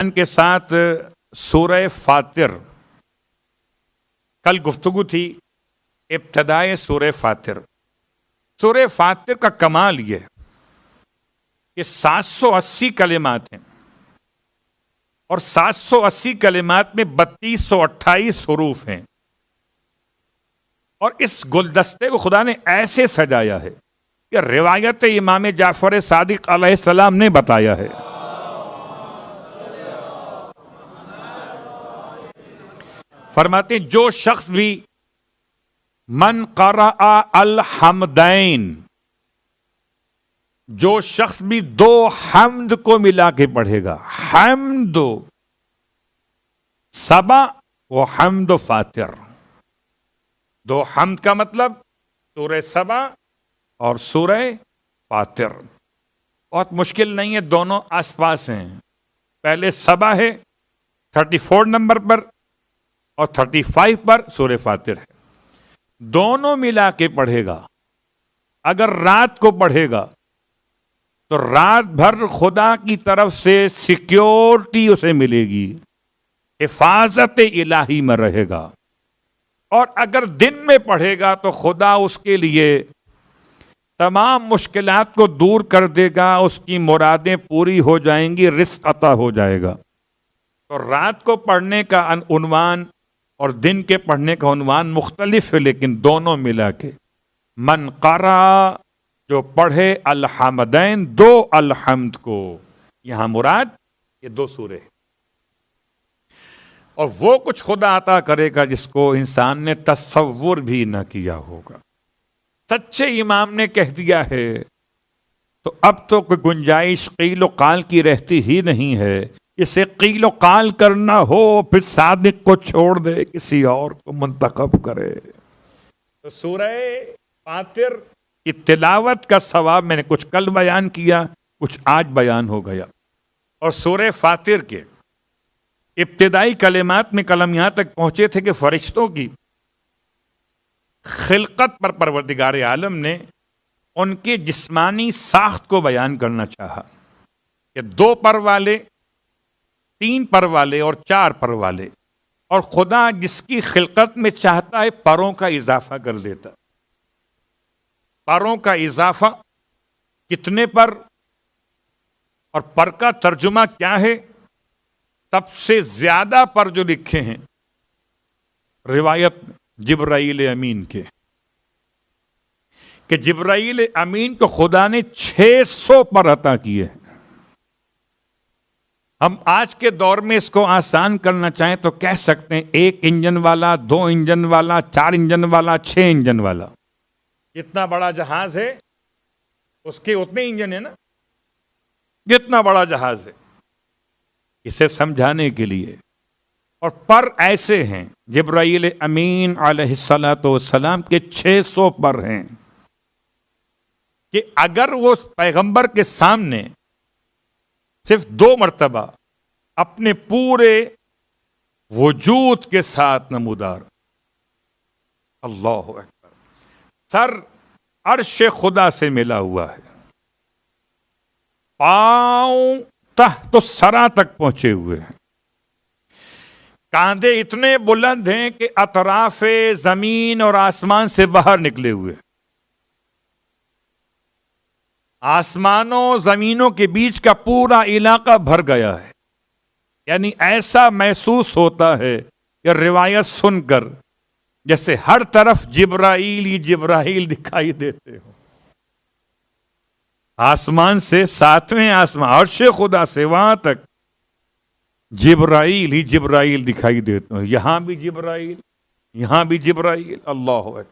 کے ساتھ سورہ فاطر. کل گفتگو تھی ابتدائے سورہ فاطر. سورہ فاطر کا کمال یہ کہ 780 کلمات ہیں اور 780 کلمات میں 3228 حروف ہیں، اور اس گلدستے کو خدا نے ایسے سجایا ہے کہ روایت امام جعفر صادق علیہ السلام نے بتایا ہے. فرماتے ہیں جو شخص بھی من قرأ الحمدین، جو شخص بھی دو حمد کو ملا کے پڑھے گا، حمد سبا و حمد فاطر. دو حمد کا مطلب سورہ سبا اور سورہ فاطر. بہت مشکل نہیں ہے، دونوں آس پاس ہیں. پہلے سبا ہے 34 نمبر پر اور 35 پر سورہ فاطر ہے. دونوں ملا کے پڑھے گا. اگر رات کو پڑھے گا تو رات بھر خدا کی طرف سے سیکیورٹی اسے ملے گی، حفاظت الہی میں رہے گا. اور اگر دن میں پڑھے گا تو خدا اس کے لیے تمام مشکلات کو دور کر دے گا، اس کی مرادیں پوری ہو جائیں گی، رزق عطا ہو جائے گا. تو رات کو پڑھنے کا عنوان اور دن کے پڑھنے کا عنوان مختلف ہے، لیکن دونوں ملا کے من قرأ، جو پڑھے الحمدین، دو الحمد کو. یہاں مراد یہ دو سورے، اور وہ کچھ خدا عطا کرے گا جس کو انسان نے تصور بھی نہ کیا ہوگا. سچے امام نے کہہ دیا ہے تو اب تو کوئی گنجائش قیل و قال کی رہتی ہی نہیں ہے. اسے قیل و قال کرنا ہو پھر صادق کو چھوڑ دے، کسی اور کو منتخب کرے. تو سورہ فاطر کی تلاوت کا ثواب میں نے کچھ کل بیان کیا، کچھ آج بیان ہو گیا. اور سورہ فاطر کے ابتدائی کلمات میں کلم یہاں تک پہنچے تھے کہ فرشتوں کی خلقت پر پروردگار عالم نے ان کے جسمانی ساخت کو بیان کرنا چاہا کہ 2 پر والے، 3 پر والے اور 4 پر والے. اور خدا جس کی خلقت میں چاہتا ہے پروں کا اضافہ کر دیتا. پروں کا اضافہ کتنے پر اور پر کا ترجمہ کیا ہے؟ سب سے زیادہ پر جو لکھے ہیں روایت جبرائیل امین کے، کہ جبرائیل امین کو خدا نے 600 پر عطا کیے ہیں. ہم آج کے دور میں اس کو آسان کرنا چاہیں تو کہہ سکتے ہیں 1 انجن والا، 2 انجن والا، 4 انجن والا، 6 انجن والا. جتنا بڑا جہاز ہے اس کے اتنے انجن ہیں نا، جتنا بڑا جہاز ہے. اسے سمجھانے کے لیے. اور پر ایسے ہیں جبرائیل امین علیہ السلام کے 600 پر ہیں کہ اگر وہ پیغمبر کے سامنے صرف 2 مرتبہ اپنے پورے وجود کے ساتھ نمودار، اللہ اکبر، سر عرش خدا سے ملا ہوا ہے، پاؤں تحت الثری تک پہنچے ہوئے ہیں، کاندھے اتنے بلند ہیں کہ اطراف زمین اور آسمان سے باہر نکلے ہوئے، آسمانوں زمینوں کے بیچ کا پورا علاقہ بھر گیا ہے. یعنی ایسا محسوس ہوتا ہے کہ روایت سن کر جیسے ہر طرف جبرائیل ہی جبرائیل دکھائی دیتے ہو. آسمان سے 7ویں آسمان، عرش خدا سے وہاں تک جبرائیل ہی جبرائیل دکھائی دیتے ہو. یہاں بھی جبرائیل، یہاں بھی جبرائیل. اللہ اکبر.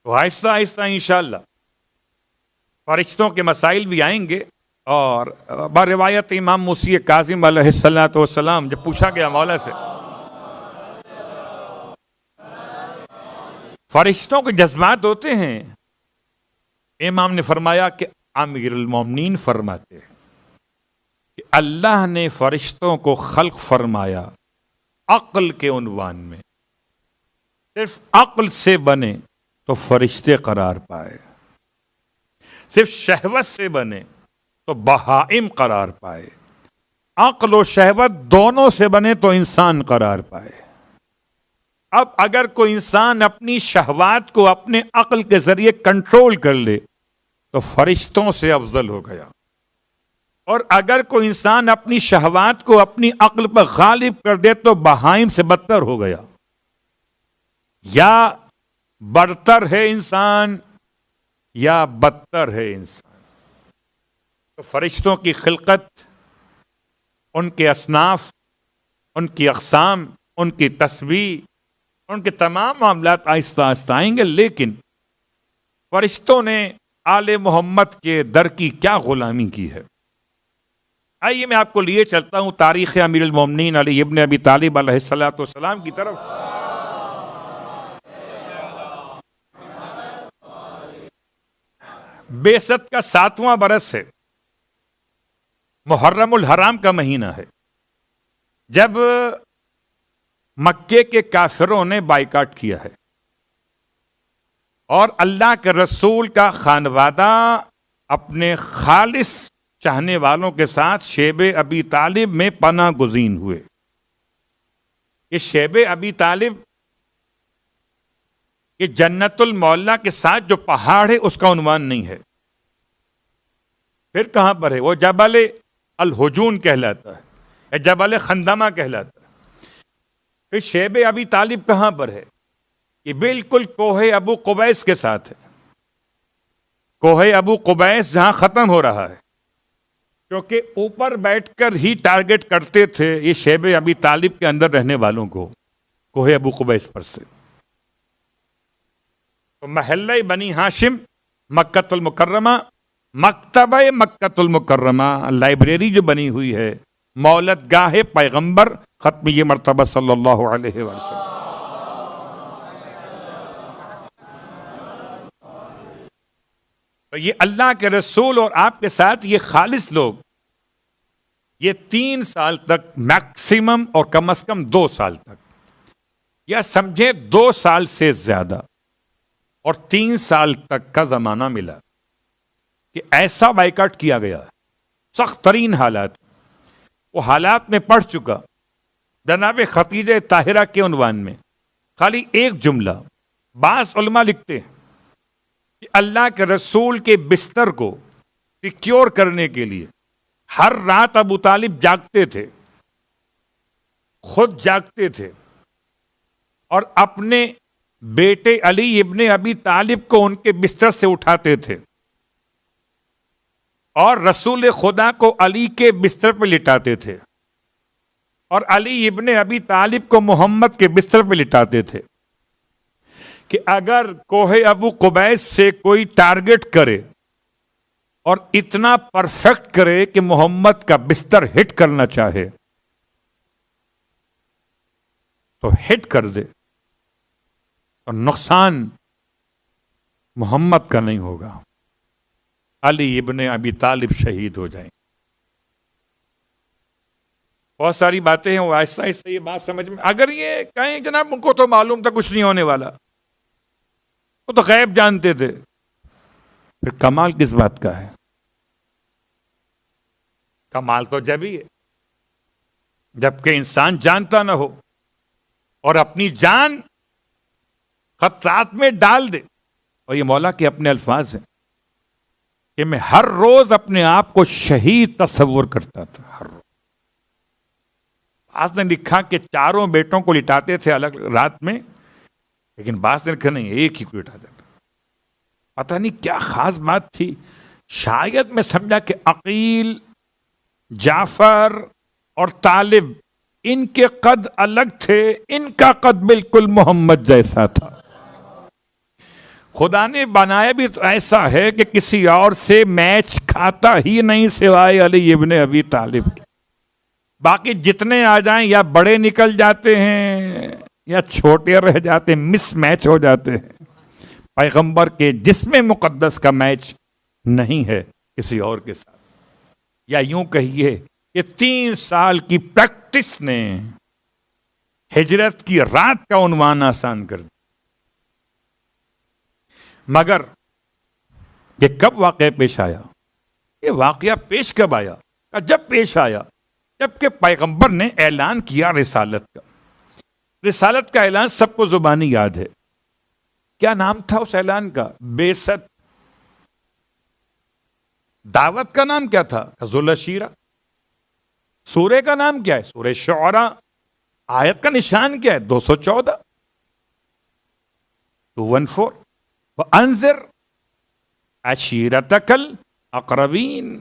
تو آہستہ آہستہ انشاءاللہ فرشتوں کے مسائل بھی آئیں گے. اور بروایت امام موسی کاظم علیہ السلام جب پوچھا گیا مولا سے فرشتوں کے جذبات ہوتے ہیں، امام نے فرمایا کہ امیر المومنین فرماتے ہیں کہ اللہ نے فرشتوں کو خلق فرمایا عقل کے عنوان میں. صرف عقل سے بنے تو فرشتے قرار پائے، صرف شہوت سے بنے تو بہائم قرار پائے. عقل و شہوت دونوں سے بنے تو انسان قرار پائے. اب اگر کوئی انسان اپنی شہوات کو اپنے عقل کے ذریعے کنٹرول کر لے تو فرشتوں سے افضل ہو گیا، اور اگر کوئی انسان اپنی شہوات کو اپنی عقل پر غالب کر دے تو بہائم سے بدتر ہو گیا. یا برتر ہے انسان یا بدتر ہے انسان. تو فرشتوں کی خلقت، ان کے اصناف، ان کی اقسام، ان کی تسبیح، ان کے تمام معاملات آہستہ آہستہ آئیں گے، لیکن فرشتوں نے آل محمد کے در کی کیا غلامی کی ہے. آئیے میں آپ کو لیے چلتا ہوں تاریخ امیر المومنین علی ابن ابی طالب علیہ الصلوۃ والسلام کی طرف. بعثت کا 7واں برس ہے، محرم الحرام کا مہینہ ہے، جب مکے کے کافروں نے بائیکاٹ کیا ہے اور اللہ کے رسول کا خانوادہ اپنے خالص چاہنے والوں کے ساتھ شیب ابی طالب میں پناہ گزین ہوئے. یہ شیب ابی طالب یہ جنت المولا کے ساتھ جو پہاڑ ہے اس کا عنوان نہیں ہے. پھر کہاں پر ہے؟ وہ جبل الحجون کہلاتا ہے یا جبل خندمہ کہلاتا ہے. پھر شیب ابی طالب کہاں پر ہے؟ یہ بالکل کوہ ابو قبیس کے ساتھ ہے. کوہ ابو قبیس جہاں ختم ہو رہا ہے، کیونکہ اوپر بیٹھ کر ہی ٹارگٹ کرتے تھے یہ شیب ابی طالب کے اندر رہنے والوں کو کوہ ابو قبیس پر سے. تو محلہ بنی ہاشم، مکۃ المکرمہ، مکتبہ مکۃ المکرمہ، لائبریری جو بنی ہوئی ہے، مولد گاہ پیغمبر ختمی مرتبہ صلی اللہ علیہ وسلم. تو یہ اللہ کے رسول اور آپ کے ساتھ یہ خالص لوگ یہ 3 سال تک میکسیمم اور کم از کم 2 سال تک، یا سمجھیں 2 سال سے زیادہ اور 3 سال تک کا زمانہ ملا کہ ایسا بائیکاٹ کیا گیا، سخت ترین حالات. وہ حالات میں پڑھ چکا جناب خدیجہ طاہرہ کے عنوان میں خالی ایک جملہ. بعض علماء لکھتے ہیں کہ اللہ کے رسول کے بستر کو سیکیور کرنے کے لیے ہر رات ابو طالب جاگتے تھے، خود جاگتے تھے، اور اپنے بیٹے علی ابن ابی طالب کو ان کے بستر سے اٹھاتے تھے اور رسول خدا کو علی کے بستر پہ لٹاتے تھے اور علی ابن ابی طالب کو محمد کے بستر پہ لٹاتے تھے کہ اگر کوہ ابو قبیس سے کوئی ٹارگٹ کرے اور اتنا پرفیکٹ کرے کہ محمد کا بستر ہٹ کرنا چاہے تو ہٹ کر دے، اور نقصان محمد کا نہیں ہوگا، علی ابن ابی طالب شہید ہو جائیں. بہت ساری باتیں ہیں، وہ آہستہ آہستہ یہ بات سمجھ میں. اگر یہ کہیں جناب ان کو تو معلوم تھا کچھ نہیں ہونے والا، وہ تو غیب جانتے تھے، پھر کمال کس بات کا ہے؟ کمال تو جب ہی ہے جبکہ انسان جانتا نہ ہو اور اپنی جان خطرات میں ڈال دے. اور یہ مولا کے اپنے الفاظ ہیں کہ میں ہر روز اپنے آپ کو شہید تصور کرتا تھا، ہر روز. بعض نے لکھا کہ 4 بیٹوں کو لٹاتے تھے الگ رات میں، لیکن بعض نے لکھا نہیں، ایک ہی کو لٹاتے تھے. پتہ نہیں کیا خاص بات تھی. شاید میں سمجھا کہ عقیل، جعفر اور طالب ان کے قد الگ تھے، ان کا قد بالکل محمد جیسا تھا. خدا نے بنایا بھی تو ایسا ہے کہ کسی اور سے میچ کھاتا ہی نہیں سوائے علی ابن ابی طالب کے. باقی جتنے آ جائیں یا بڑے نکل جاتے ہیں یا چھوٹے رہ جاتے ہیں، مس میچ ہو جاتے ہیں. پیغمبر کے جسم مقدس کا میچ نہیں ہے کسی اور کے ساتھ. یا یوں کہیے کہ 3 سال کی پریکٹس نے ہجرت کی رات کا عنوان آسان کر دیا. مگر یہ کب واقعہ پیش آیا؟ یہ واقعہ پیش کب آیا؟ جب پیش آیا جبکہ پیغمبر نے اعلان کیا رسالت کا اعلان سب کو زبانی یاد ہے. کیا نام تھا اس اعلان کا؟ بعثت. دعوت کا نام کیا تھا؟ ذوالشیرہ. سورے کا نام کیا ہے؟ سورہ شعراء. آیت کا نشان کیا ہے؟ 214 214. وَأَنذِرْ عَشِيرَتَكَ الْأَقْرَبِينَ.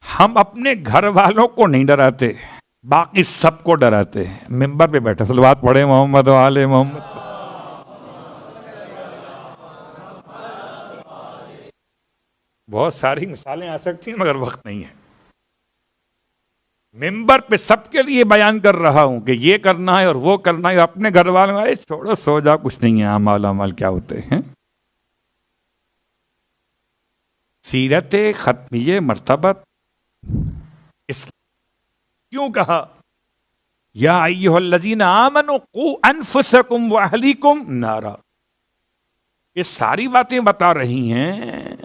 ہم اپنے گھر والوں کو نہیں ڈراتے، باقی سب کو ڈراتے ہیں. ممبر پہ بیٹھے صلوات پڑھے محمد و آل محمد. بہت ساری مثالیں آ سکتی ہیں مگر وقت نہیں ہے. ممبر پہ سب کے لیے بیان کر رہا ہوں کہ یہ کرنا ہے اور وہ کرنا ہے. اپنے گھر والوں کو چھوڑو، سو جا، کچھ نہیں ہے. اعمال کیا ہوتے ہیں. سیرت ختمیہ مرتبت کیوں کہا یا ایھا الذین آمنوا قوا انفسکم واہلیکم نارا؟ یہ ساری باتیں بتا رہی ہیں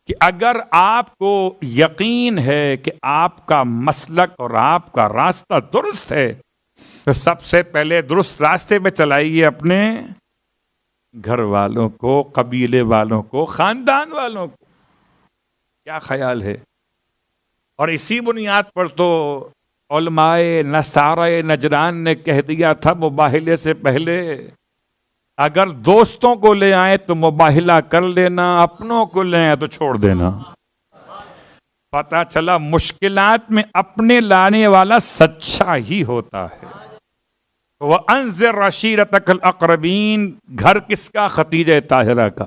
کہ اگر آپ کو یقین ہے کہ آپ کا مسلک اور آپ کا راستہ درست ہے تو سب سے پہلے درست راستے پہ چلائیے اپنے گھر والوں کو، قبیلے والوں کو، خاندان والوں کو. کیا خیال ہے؟ اور اسی بنیاد پر تو علماء نصارہ نجران نے کہہ دیا تھا مباہلے سے پہلے اگر دوستوں کو لے آئے تو مباہلہ کر لینا، اپنوں کو لے آئے تو چھوڑ دینا. پتہ چلا مشکلات میں اپنے لانے والا سچا ہی ہوتا ہے. وَأَنذِرْ عَشِيرَتَكَ الْأَقْرَبِينَ. گھر کس کا؟ خدیجہ طاہرہ کا.